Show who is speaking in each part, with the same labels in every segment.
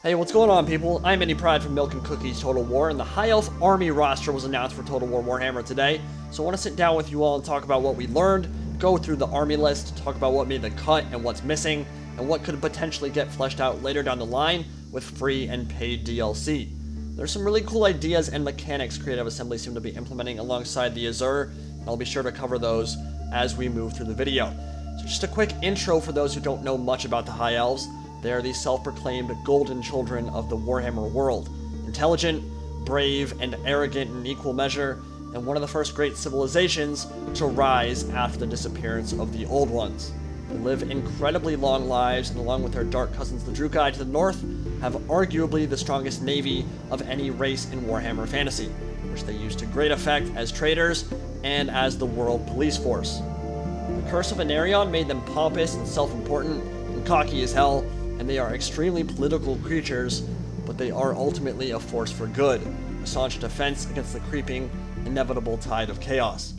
Speaker 1: Hey, what's going on, people? I'm Andy Pride from Milk and Cookies Total War, and the High Elf Army roster was announced for Total War Warhammer today. So I want to sit down with you all and talk about what we learned, go through the army list, talk about what made the cut and what's missing, and what could potentially get fleshed out later down the line with free and paid DLC. There's some really cool ideas and mechanics Creative Assembly seem to be implementing alongside the Azure, and I'll be sure to cover those as we move through the video. So just a quick intro for those who don't know much about the High Elves. They are the self-proclaimed golden children of the Warhammer world. Intelligent, brave, and arrogant in equal measure, and one of the first great civilizations to rise after the disappearance of the old ones. They live incredibly long lives, and along with their dark cousins the Drukai to the north, have arguably the strongest navy of any race in Warhammer Fantasy, which they use to great effect as traders and as the world police force. The Curse of Anarion made them pompous and self-important and cocky as hell, and they are extremely political creatures, but they are ultimately a force for good, a staunch defense against the creeping, inevitable tide of chaos.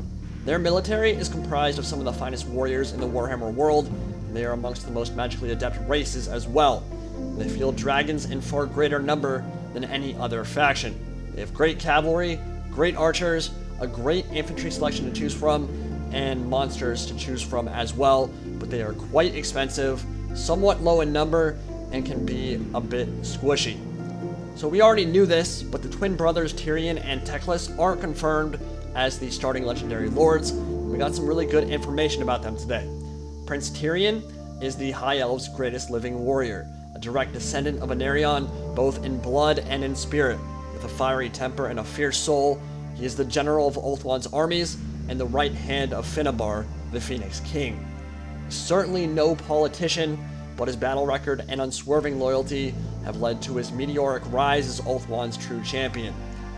Speaker 1: Their military is comprised of some of the finest warriors in the Warhammer world, and they are amongst the most magically adept races as well. They field dragons in far greater number than any other faction. They have great cavalry, great archers, a great infantry selection to choose from, and monsters to choose from as well, but they are quite expensive, somewhat low in number, and can be a bit squishy. So we already knew this, but the twin brothers Tyrion and Teclis are confirmed as the starting legendary lords. We got some really good information about them today. Prince Tyrion is the High Elves' greatest living warrior, a direct descendant of Anarion, both in blood and in spirit. With a fiery temper and a fierce soul, he is the general of Ulthuan's armies and the right hand of Finnabar, the Phoenix King. Certainly no politician, but his battle record and unswerving loyalty have led to his meteoric rise as Ulthuan's true champion.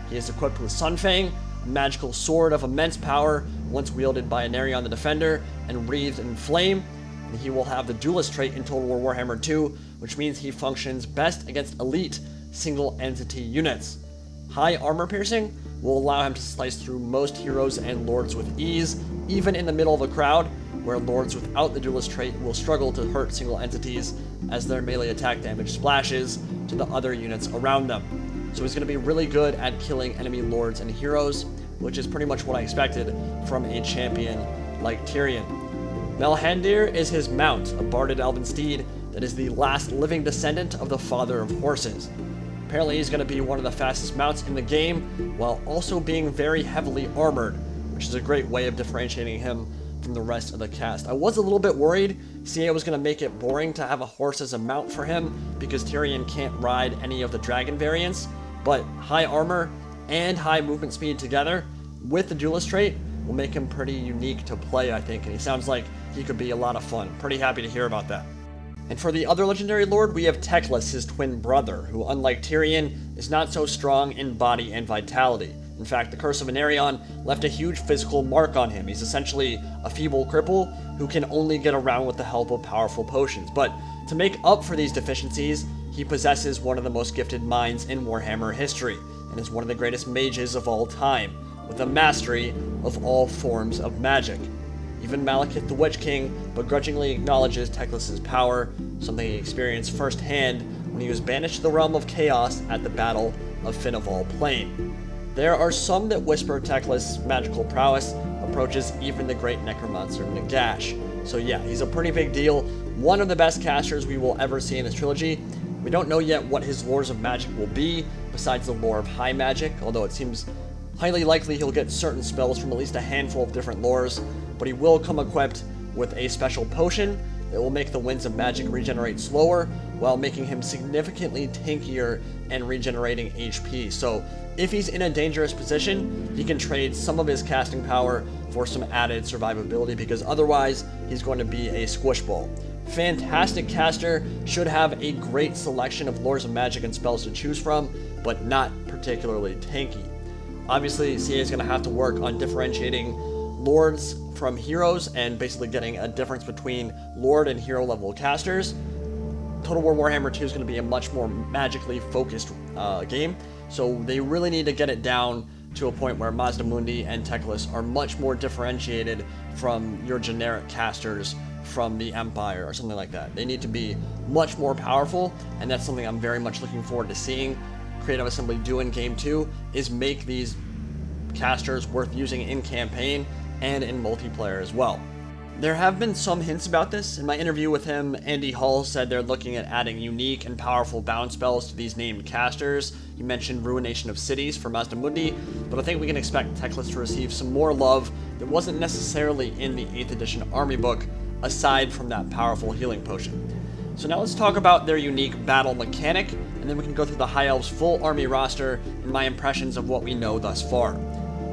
Speaker 1: He is equipped with Sunfang, a magical sword of immense power, once wielded by Anarion the Defender and wreathed in flame, and he will have the Duelist trait in Total War Warhammer 2, which means he functions best against elite, single-entity units. High armor piercing will allow him to slice through most heroes and lords with ease, even in the middle of a crowd, where lords without the Duelist trait will struggle to hurt single entities as their melee attack damage splashes to the other units around them. So he's going to be really good at killing enemy lords and heroes, which is pretty much what I expected from a champion like Tyrion. Melhandir is his mount, a barded elven steed that is the last living descendant of the father of horses. Apparently he's going to be one of the fastest mounts in the game, while also being very heavily armored, which is a great way of differentiating him from the rest of the cast. I was a little bit worried CA was going to make it boring to have a horse as a mount for him, because Tyrion can't ride any of the dragon variants, but high armor and high movement speed together with the Duelist trait will make him pretty unique to play, I think, and he sounds like he could be a lot of fun. Pretty happy to hear about that. And for the other legendary lord, we have Teclis, his twin brother, who, unlike Tyrion, is not so strong in body and vitality. In fact, the Curse of Anarion left a huge physical mark on him. He's essentially a feeble cripple who can only get around with the help of powerful potions. But to make up for these deficiencies, he possesses one of the most gifted minds in Warhammer history, and is one of the greatest mages of all time, with a mastery of all forms of magic. Even Malekith the Witch King begrudgingly acknowledges Teclis' power, something he experienced firsthand when he was banished to the realm of chaos at the Battle of Finnaval Plain. There are some that whisper Teclis' magical prowess approaches even the great necromancer Nagash. So yeah, he's a pretty big deal, one of the best casters we will ever see in this trilogy. We don't know yet what his lores of magic will be, besides the lore of high magic, although it seems highly likely he'll get certain spells from at least a handful of different lores, but he will come equipped with a special potion that will make the winds of magic regenerate slower, while making him significantly tankier and regenerating HP. So if he's in a dangerous position, he can trade some of his casting power for some added survivability, because otherwise he's going to be a squish ball. Fantastic caster, should have a great selection of lores of magic and spells to choose from, but not particularly tanky. Obviously, CA is going to have to work on differentiating lords from heroes and basically getting a difference between lord and hero level casters. Total War Warhammer 2 is going to be a much more magically focused game, so they really need to get it down to a point where Mazda Mundi and Teclis are much more differentiated from your generic casters from the Empire or something like that. They need to be much more powerful, and that's something I'm very much looking forward to seeing Creative Assembly do in Game 2, is make these casters worth using in campaign and in multiplayer as well. There have been some hints about this. In my interview with him, Andy Hull said they're looking at adding unique and powerful bounce spells to these named casters. He mentioned Ruination of Cities for Mazdamundi, but I think we can expect Teclis to receive some more love that wasn't necessarily in the 8th edition army book, aside from that powerful healing potion. So now let's talk about their unique battle mechanic, and then we can go through the High Elves full army roster and my impressions of what we know thus far.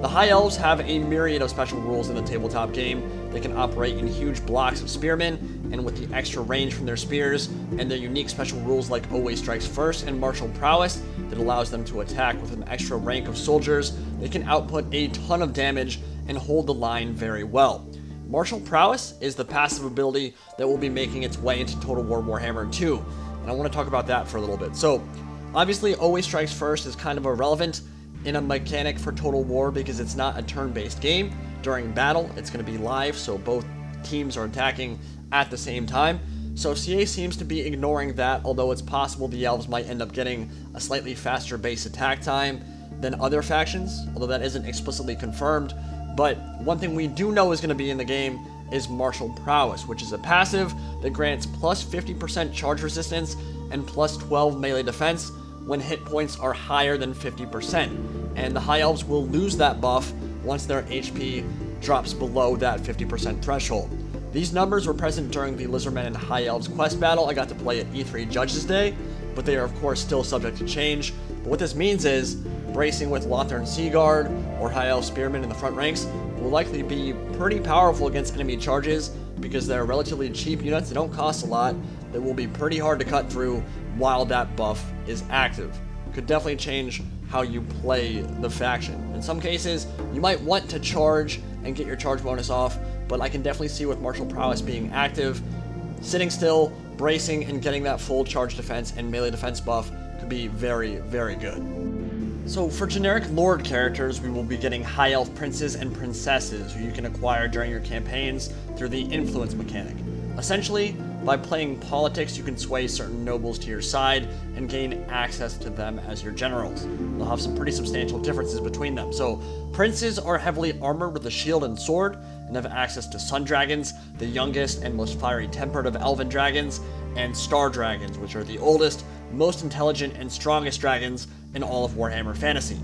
Speaker 1: The High Elves have a myriad of special rules in the tabletop game. They can operate in huge blocks of spearmen, and with the extra range from their spears, and their unique special rules like Always Strikes First and Martial Prowess that allows them to attack with an extra rank of soldiers, they can output a ton of damage and hold the line very well. Martial Prowess is the passive ability that will be making its way into Total War Warhammer 2, and I want to talk about that for a little bit. So, obviously Always Strikes First is kind of irrelevant in a mechanic for Total War because it's not a turn-based game. During battle, it's going to be live, so both teams are attacking at the same time. So CA seems to be ignoring that, although it's possible the Elves might end up getting a slightly faster base attack time than other factions, although that isn't explicitly confirmed. But one thing we do know is going to be in the game is Martial Prowess, which is a passive that grants plus 50% charge resistance and plus 12 melee defense when hit points are higher than 50%, and the High Elves will lose that buff once their HP drops below that 50% threshold. These numbers were present during the Lizardmen and High Elves quest battle I got to play at E3 Judges Day, but they are of course still subject to change. But what this means is, bracing with Lothern Sea Guard or High Elf Spearmen in the front ranks will likely be pretty powerful against enemy charges because they're relatively cheap units, they don't cost a lot, that will be pretty hard to cut through while that buff is active. Could definitely change how you play the faction. In some cases, you might want to charge and get your charge bonus off, but I can definitely see with Martial Prowess being active, sitting still, bracing, and getting that full charge defense and melee defense buff could be very, very good. So for generic Lord characters, we will be getting High Elf Princes and Princesses, who you can acquire during your campaigns through the Influence mechanic. Essentially, by playing politics, you can sway certain nobles to your side and gain access to them as your generals. They'll have some pretty substantial differences between them. So, princes are heavily armored with a shield and sword, and have access to Sun Dragons, the youngest and most fiery tempered of Elven dragons, and Star Dragons, which are the oldest, most intelligent, and strongest dragons in all of Warhammer Fantasy.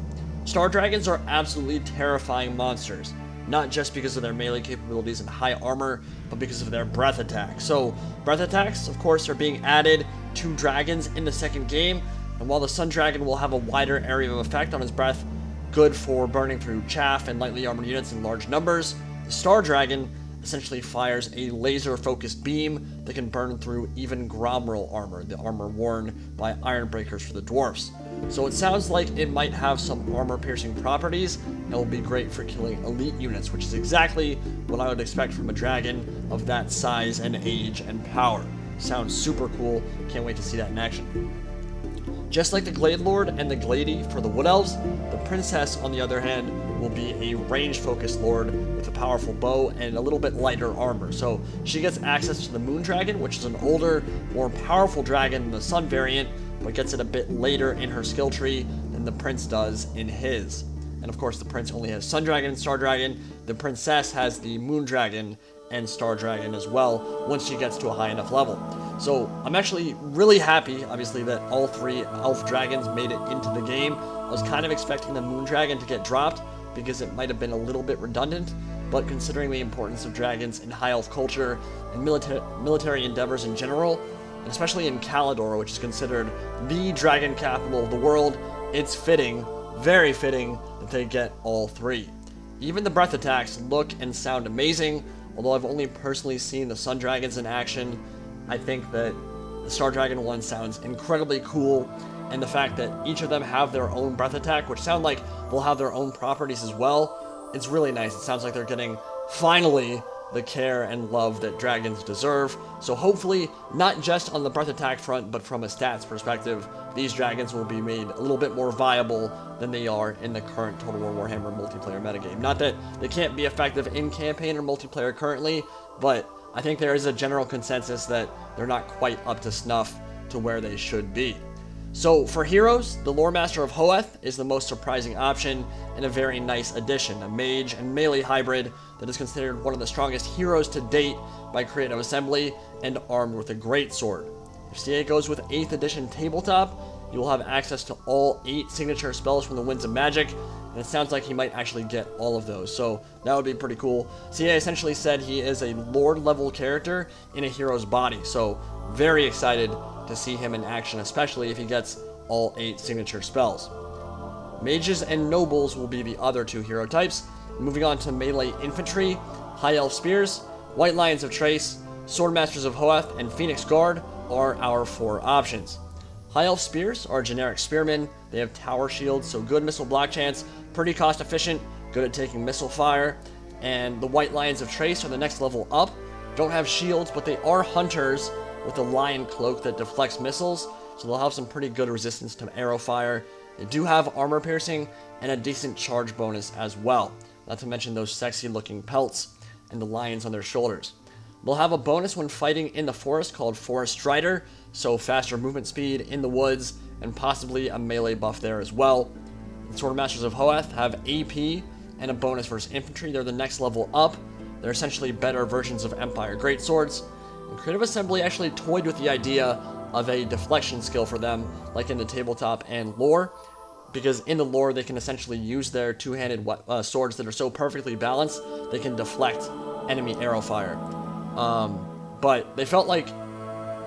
Speaker 1: Star Dragons are absolutely terrifying monsters, not just because of their melee capabilities and high armor, but because of their breath attack. So, breath attacks, of course, are being added to dragons in the second game, and while the Sun Dragon will have a wider area of effect on his breath, good for burning through chaff and lightly armored units in large numbers, the Star Dragon essentially fires a laser-focused beam that can burn through even Gromrel armor, the armor worn by Ironbreakers for the dwarfs. So it sounds like it might have some armor-piercing properties and will be great for killing elite units, which is exactly what I would expect from a dragon of that size and age and power. Sounds super cool, can't wait to see that in action. Just like the Glade Lord and the Glady for the Wood Elves, the Princess, on the other hand, will be a range-focused lord with a powerful bow and a little bit lighter armor. So she gets access to the Moon Dragon, which is an older, more powerful dragon than the Sun variant, but gets it a bit later in her skill tree than the Prince does in his. And of course, the Prince only has Sun Dragon and Star Dragon. The Princess has the Moon Dragon and Star Dragon as well, once she gets to a high enough level. So I'm actually really happy, obviously, that all three elf dragons made it into the game. I was kind of expecting the Moon Dragon to get dropped, because it might have been a little bit redundant, but considering the importance of dragons in high elf culture and military endeavors in general, and especially in Caledor, which is considered the dragon capital of the world, it's fitting, very fitting, that they get all three. Even the breath attacks look and sound amazing, although I've only personally seen the Sun Dragons in action. I think that the Star Dragon one sounds incredibly cool, and the fact that each of them have their own breath attack, which sound like they'll have their own properties as well, it's really nice. It sounds like they're getting, finally, the care and love that dragons deserve. So hopefully, not just on the breath attack front, but from a stats perspective, these dragons will be made a little bit more viable than they are in the current Total War Warhammer multiplayer metagame. Not that they can't be effective in campaign or multiplayer currently, but I think there is a general consensus that they're not quite up to snuff to where they should be. So for heroes, the Lore Master of Hoeth is the most surprising option and a very nice addition, a mage and melee hybrid that is considered one of the strongest heroes to date by Creative Assembly and armed with a greatsword. If CA goes with 8th edition tabletop, you will have access to all 8 signature spells from the Winds of Magic, and it sounds like he might actually get all of those, so that would be pretty cool. CA essentially said he is a Lord level character in a hero's body, so very excited to see him in action, especially if he gets all 8 signature spells. Mages and nobles will be the other 2 hero types. Moving on to melee infantry, High Elf Spears, White Lions of Trace, Sword Masters of Hoeth, and Phoenix Guard are our 4 options. High Elf Spears are generic spearmen. They have tower shields, so good missile block chance, pretty cost efficient, good at taking missile fire. And the White Lions of Trace are the next level up. Don't have shields, but they are hunters with a lion cloak that deflects missiles, so they'll have some pretty good resistance to arrow fire. They do have armor piercing and a decent charge bonus as well, not to mention those sexy looking pelts and the lions on their shoulders. They'll have a bonus when fighting in the forest called Forest Strider, so faster movement speed in the woods and possibly a melee buff there as well. The Sword Masters of Hoeth have AP and a bonus versus infantry. They're the next level up. They're essentially better versions of Empire Greatswords. And Creative Assembly actually toyed with the idea of a deflection skill for them, like in the tabletop and lore, because in the lore they can essentially use their two-handed swords that are so perfectly balanced they can deflect enemy arrow fire. But they felt like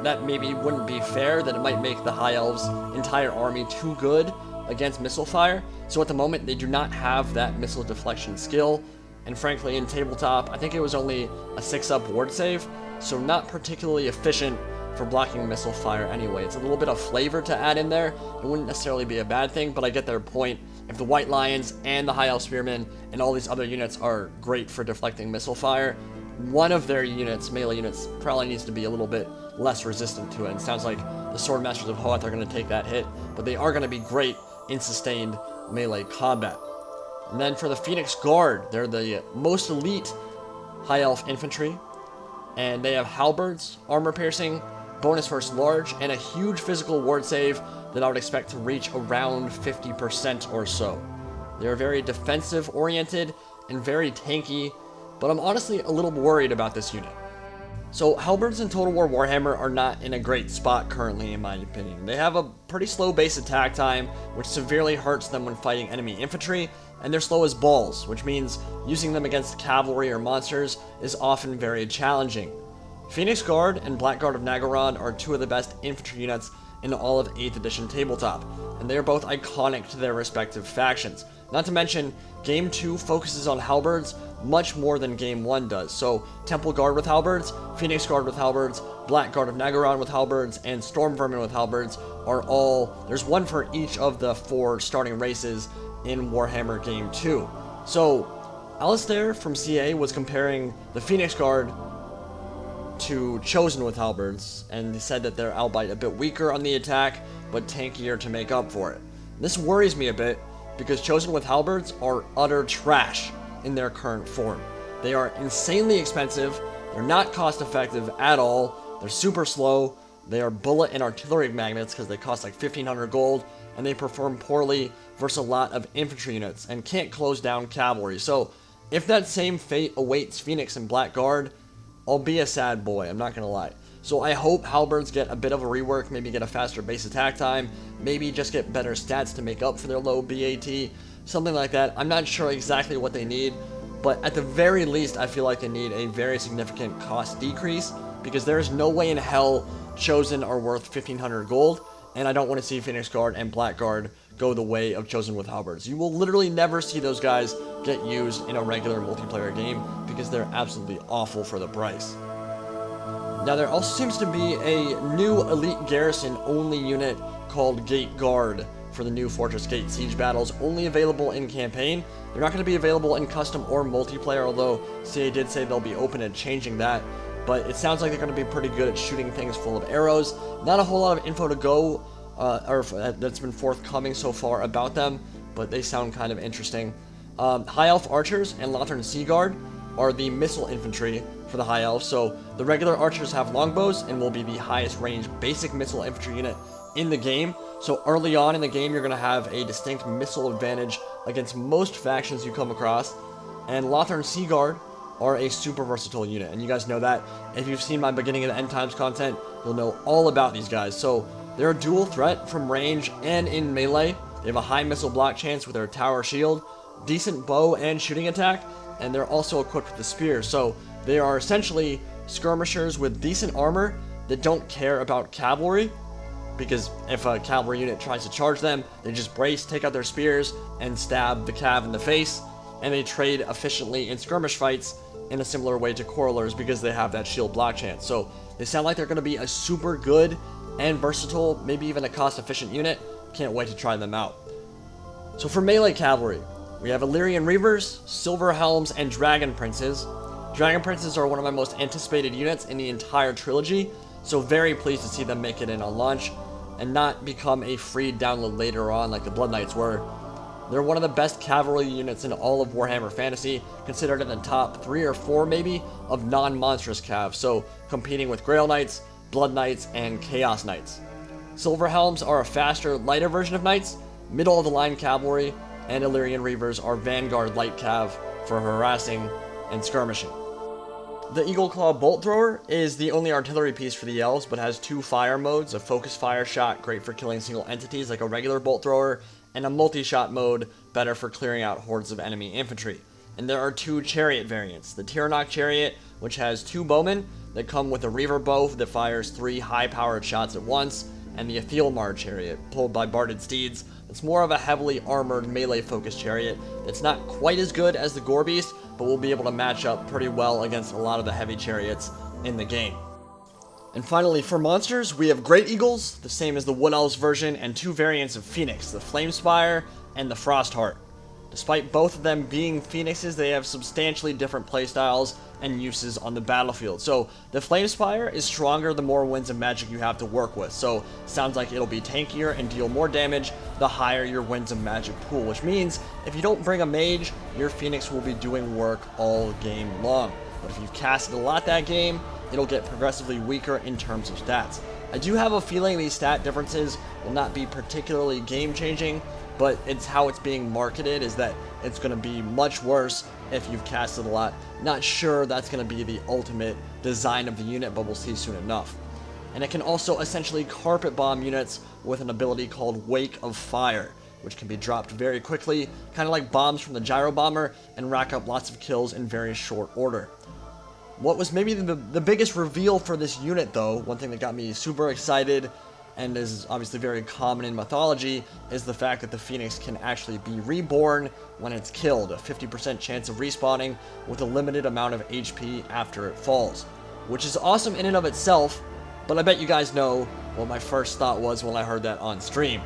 Speaker 1: that maybe wouldn't be fair, that it might make the High Elves' entire army too good against missile fire, so at the moment they do not have that missile deflection skill, and frankly in tabletop I think it was only a 6-up ward save, so not particularly efficient for blocking missile fire anyway. It's a little bit of flavor to add in there. It wouldn't necessarily be a bad thing, but I get their point. If the White Lions and the High Elf Spearmen and all these other units are great for deflecting missile fire, one of their units, melee units, probably needs to be a little bit less resistant to it. And it sounds like the Sword Masters of Hoeth are going to take that hit, but they are going to be great in sustained melee combat. And then for the Phoenix Guard, they're the most elite High Elf infantry, and they have halberds, armor piercing, bonus versus large, and a huge physical ward save that I would expect to reach around 50% or so. They are very defensive oriented and very tanky, but I'm honestly a little worried about this unit. So halberds in Total War Warhammer are not in a great spot currently in my opinion. They have a pretty slow base attack time, which severely hurts them when fighting enemy infantry, and they're slow as balls, which means using them against cavalry or monsters is often very challenging. Phoenix Guard and Blackguard of Nagorod are 2 of the best infantry units in all of 8th edition tabletop, and they are both iconic to their respective factions. Not to mention, Game 2 focuses on halberds much more than Game 1 does, so Temple Guard with halberds, Phoenix Guard with halberds, Blackguard of Nagorod with halberds, and Storm Vermin with halberds are all, there's one for each of the 4 starting races in Warhammer Game 2. So, Alistair from CA was comparing the Phoenix Guard to Chosen with halberds, and he said that they're albeit a bit weaker on the attack, but tankier to make up for it. This worries me a bit, because Chosen with halberds are utter trash in their current form. They are insanely expensive, they're not cost effective at all, they're super slow, they are bullet and artillery magnets because they cost like 1500 gold, and they perform poorly versus a lot of infantry units, and can't close down cavalry. So, if that same fate awaits Phoenix and Blackguard, I'll be a sad boy, I'm not gonna lie. So I hope halberds get a bit of a rework, maybe get a faster base attack time, maybe just get better stats to make up for their low BAT, something like that. I'm not sure exactly what they need, but at the very least I feel like they need a very significant cost decrease, because there is no way in hell Chosen are worth 1500 gold, and I don't want to see Phoenix Guard and Blackguard go the way of Chosen with halberds. You will literally never see those guys get used in a regular multiplayer game because they're absolutely awful for the price. Now there also seems to be a new elite garrison only unit called Gate Guard for the new Fortress Gate siege battles, only available in campaign. They're not going to be available in custom or multiplayer, although CA did say they'll be open to changing that. But it sounds like they're going to be pretty good at shooting things full of arrows. Not a whole lot of info to go that's been forthcoming so far about them, but they sound kind of interesting. High Elf Archers and Lothern Sea Guard are the missile infantry for the High Elves. So the regular archers have longbows and will be the highest range basic missile infantry unit in the game. So early on in the game, you're going to have a distinct missile advantage against most factions you come across. And Lothern Sea Guard are a super versatile unit, and you guys know that. If you've seen my beginning of the End Times content, you'll know all about these guys. So they're a dual threat from range and in melee. They have a high missile block chance with their tower shield, decent bow and shooting attack, and they're also equipped with the spear. So they are essentially skirmishers with decent armor that don't care about cavalry, because if a cavalry unit tries to charge them, they just brace, take out their spears, and stab the cav in the face, and they trade efficiently in skirmish fights in a similar way to Quarrelers because they have that shield block chance. So they sound like they're going to be a super good and versatile, maybe even a cost-efficient unit. Can't wait to try them out. So for melee cavalry, we have Illyrian Reavers, Silver Helms, and Dragon Princes. Dragon Princes are one of my most anticipated units in the entire trilogy, so very pleased to see them make it in on launch and not become a free download later on like the Blood Knights were. They're one of the best cavalry units in all of Warhammer Fantasy, considered in the top 3 or 4 maybe of non-monstrous cav, so competing with Grail Knights, Blood Knights, and Chaos Knights. Silver Helms are a faster, lighter version of Knights, middle-of-the-line cavalry, and Illyrian Reavers are Vanguard light cav for harassing and skirmishing. The Eagle Claw Bolt Thrower is the only artillery piece for the Elves, but has 2 fire modes, a focus fire shot, great for killing single entities like a regular Bolt Thrower, and a multi-shot mode, better for clearing out hordes of enemy infantry. And there are 2 chariot variants, the Tiranoc Chariot, which has 2 bowmen that come with a Reaver bow that fires 3 high-powered shots at once, and the Athelmar Chariot, pulled by barded steeds. It's more of a heavily armored melee-focused chariot that's not quite as good as the Gore Beast, but will be able to match up pretty well against a lot of the heavy chariots in the game. And finally, for monsters, we have Great Eagles, the same as the Wood Elves version, and 2 variants of Phoenix, the Flamespire and the Frostheart. Despite both of them being Phoenixes, they have substantially different playstyles and uses on the battlefield. So the Flamespire is stronger the more winds of magic you have to work with. So sounds like it'll be tankier and deal more damage the higher your winds of magic pool, which means if you don't bring a mage, your Phoenix will be doing work all game long. But if you've casted a lot that game, it'll get progressively weaker in terms of stats. I do have a feeling these stat differences will not be particularly game-changing, but it's how it's being marketed is that it's going to be much worse if you've casted a lot. Not sure that's going to be the ultimate design of the unit, but we'll see soon enough. And it can also essentially carpet bomb units with an ability called Wake of Fire, which can be dropped very quickly, kind of like bombs from the Gyro Bomber, and rack up lots of kills in very short order. What was maybe the biggest reveal for this unit, though, one thing that got me super excited and is obviously very common in mythology, is the fact that the Phoenix can actually be reborn when it's killed, a 50% chance of respawning with a limited amount of HP after it falls, which is awesome in and of itself, but I bet you guys know what my first thought was when I heard that on stream.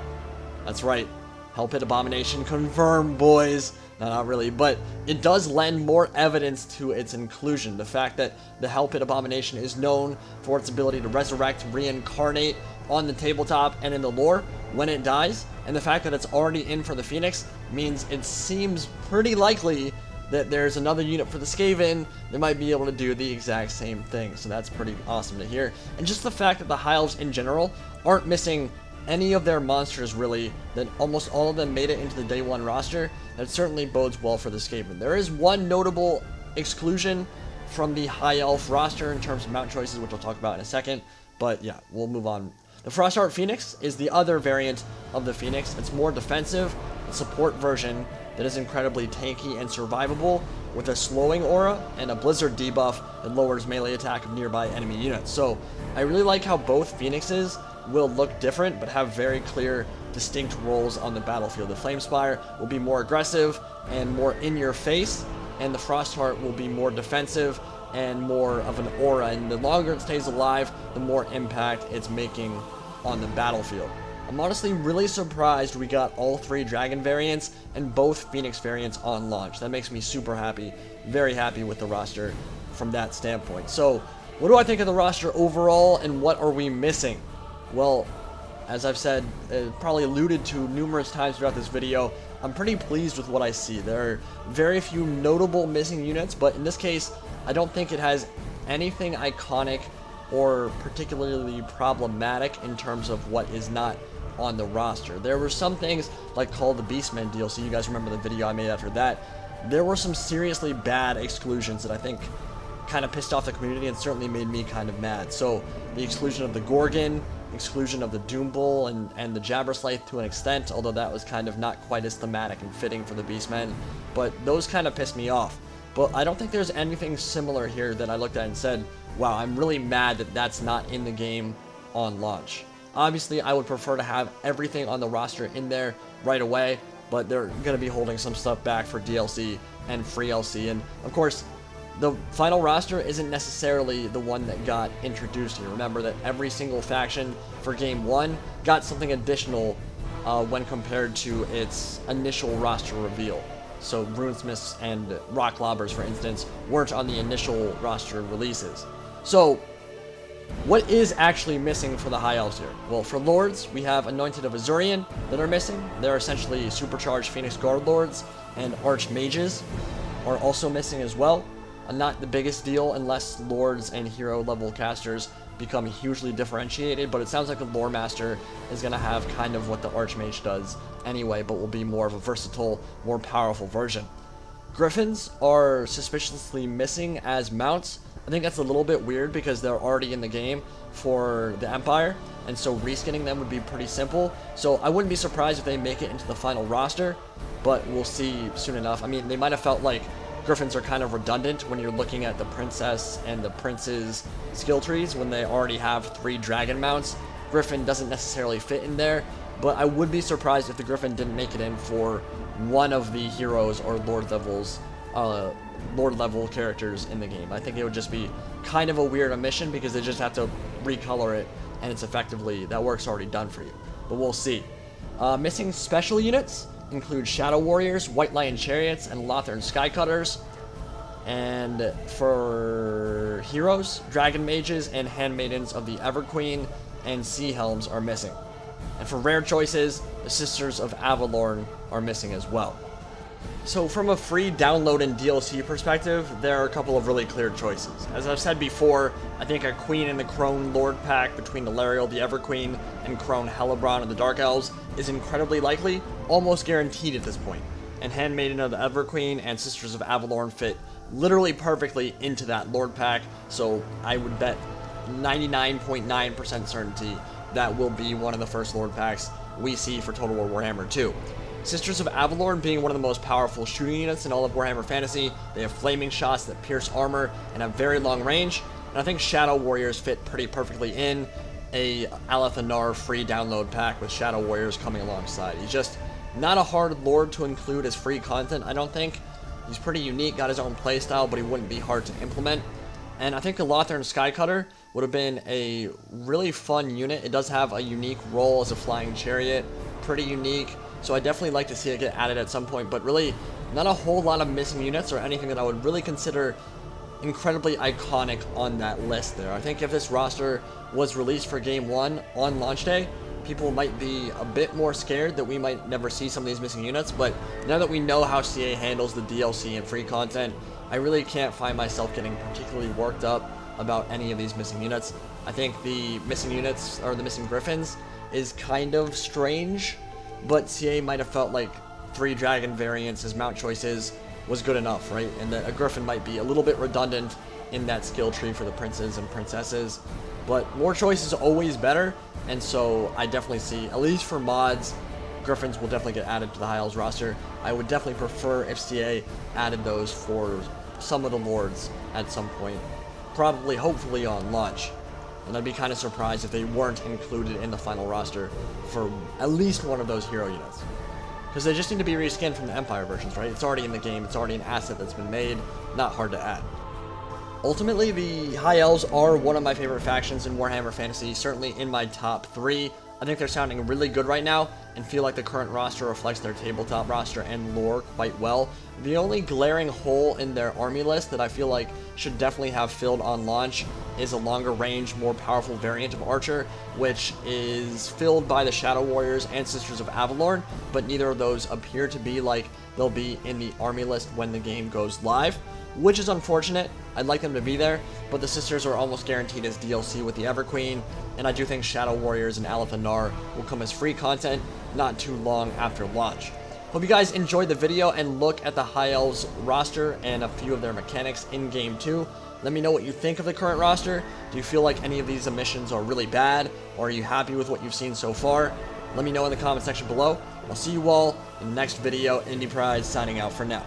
Speaker 1: That's right, Hell Pit Abomination confirmed, boys. No, not really, but it does lend more evidence to its inclusion. The fact that the Hell Pit Abomination is known for its ability to resurrect, reincarnate on the tabletop and in the lore when it dies, and the fact that it's already in for the Phoenix means it seems pretty likely that there's another unit for the Skaven that might be able to do the exact same thing. So that's pretty awesome to hear. And just the fact that the High Elves in general aren't missing any of their monsters really, that almost all of them made it into the day 1 roster, that certainly bodes well for the Skaven. There is one notable exclusion from the High Elf roster in terms of mount choices, which I'll talk about in a second, but yeah, we'll move on. The Frostheart Phoenix is the other variant of the Phoenix. It's more defensive, a support version that is incredibly tanky and survivable, with a slowing aura and a blizzard debuff that lowers melee attack of nearby enemy units. So I really like how both Phoenixes will look different but have very clear, distinct roles on the battlefield. The Flamespire will be more aggressive and more in your face, and the Frostheart will be more defensive and more of an aura, and the longer it stays alive, the more impact it's making on the battlefield. I'm honestly really surprised we got all 3 Dragon variants and both Phoenix variants on launch. That makes me super happy, very happy with the roster from that standpoint. So, what do I think of the roster overall, and what are we missing? Well, as I've said, probably alluded to numerous times throughout this video, I'm pretty pleased with what I see. There are very few notable missing units, but in this case, I don't think it has anything iconic or particularly problematic in terms of what is not on the roster. There were some things like Call of the Beastmen DLC, you guys remember the video I made after that. There were some seriously bad exclusions that I think kind of pissed off the community and certainly made me kind of mad. So the exclusion of the Gorgon, exclusion of the Doom Bull and the Jabberslaith to an extent, although that was kind of not quite as thematic and fitting for the Beastmen, but those kind of pissed me off. But I don't think there's anything similar here that I looked at and said, wow, I'm really mad that that's not in the game on launch. Obviously, I would prefer to have everything on the roster in there right away, but they're going to be holding some stuff back for DLC and free LC. And of course, the final roster isn't necessarily the one that got introduced here. Remember that every single faction for Game 1 got something additional when compared to its initial roster reveal. So Runesmiths and Rock Lobbers, for instance, weren't on the initial roster releases. So what is actually missing for the High Elves here? Well, for Lords, we have Anointed of Azurian that are missing. They're essentially supercharged Phoenix Guard Lords, and Archmages are also missing as well. Not the biggest deal unless Lords and hero level casters become hugely differentiated, but it sounds like the Lore Master is going to have kind of what the Archmage does anyway, but will be more of a versatile, more powerful version. Griffins are suspiciously missing as mounts. I think that's a little bit weird because they're already in the game for the Empire, and so reskinning them would be pretty simple. So I wouldn't be surprised if they make it into the final roster, but we'll see soon enough. I mean, they might have felt like Griffins are kind of redundant when you're looking at the Princess and the Prince's skill trees when they already have 3 dragon mounts. Griffin doesn't necessarily fit in there, but I would be surprised if the Griffin didn't make it in for one of the heroes or Lord level characters in the game. I think it would just be kind of a weird omission because they just have to recolor it, and it's effectively, that work's already done for you. But we'll see. Missing special units include Shadow Warriors, White Lion Chariots, and Lothern Skycutters. And for heroes, Dragon Mages and Handmaidens of the Everqueen and Sea Helms are missing. And for rare choices, the Sisters of Avalorn are missing as well. So from a free download and DLC perspective, there are a couple of really clear choices. As I've said before, I think a Queen and the Crone Lord pack between Galariel the Everqueen and Crone Hellebron of the Dark Elves is incredibly likely, almost guaranteed at this point. And Handmaiden of the Everqueen and Sisters of Avalorn fit literally perfectly into that Lord pack, so I would bet 99.9% certainty that will be one of the first Lord packs we see for Total War Warhammer 2. Sisters of Avalorn being one of the most powerful shooting units in all of Warhammer Fantasy, they have flaming shots that pierce armor and have very long range, and I think Shadow Warriors fit pretty perfectly in a Alathanar free download pack with Shadow Warriors coming alongside. He's just not a hard Lord to include as free content, I don't think. He's pretty unique, got his own playstyle, but he wouldn't be hard to implement. And I think the Lothern Skycutter would have been a really fun unit. It does have a unique role as a flying chariot, pretty unique. So I definitely like to see it get added at some point, but really not a whole lot of missing units or anything that I would really consider incredibly iconic on that list there. I think if this roster was released for Game 1 on launch day, people might be a bit more scared that we might never see some of these missing units, but now that we know how CA handles the DLC and free content, I really can't find myself getting particularly worked up about any of these missing units. I think the missing units, or the missing Griffins, is kind of strange, but CA might have felt like 3 dragon variants as mount choices was good enough, right? And that a Griffin might be a little bit redundant in that skill tree for the princes and princesses, but more choice is always better, and so I definitely see, at least for mods, Griffins will definitely get added to the High Elves roster. I would definitely prefer if CA added those for some of the Lords at some point, probably, hopefully on launch. And I'd be kind of surprised if they weren't included in the final roster for at least one of those hero units. Because they just need to be reskinned from the Empire versions, right? It's already in the game, it's already an asset that's been made, not hard to add. Ultimately, the High Elves are one of my favorite factions in Warhammer Fantasy, certainly in my top 3. I think they're sounding really good right now, and feel like the current roster reflects their tabletop roster and lore quite well. The only glaring hole in their army list that I feel like should definitely have filled on launch is a longer range, more powerful variant of Archer, which is filled by the Shadow Warriors and Sisters of Avalorn, but neither of those appear to be like they'll be in the army list when the game goes live. which is unfortunate. I'd like them to be there, but the sisters are almost guaranteed as DLC with the Everqueen, and I do think Shadow Warriors and Alephanar will come as free content not too long after launch. Hope you guys enjoyed the video and look at the High Elves roster and a few of their mechanics in Game 2. Let me know what you think of the current roster. Do you feel like any of these missions are really bad, or are you happy with what you've seen so far? Let me know in the comment section below. I'll see you all in the next video. Indie Pride signing out for now.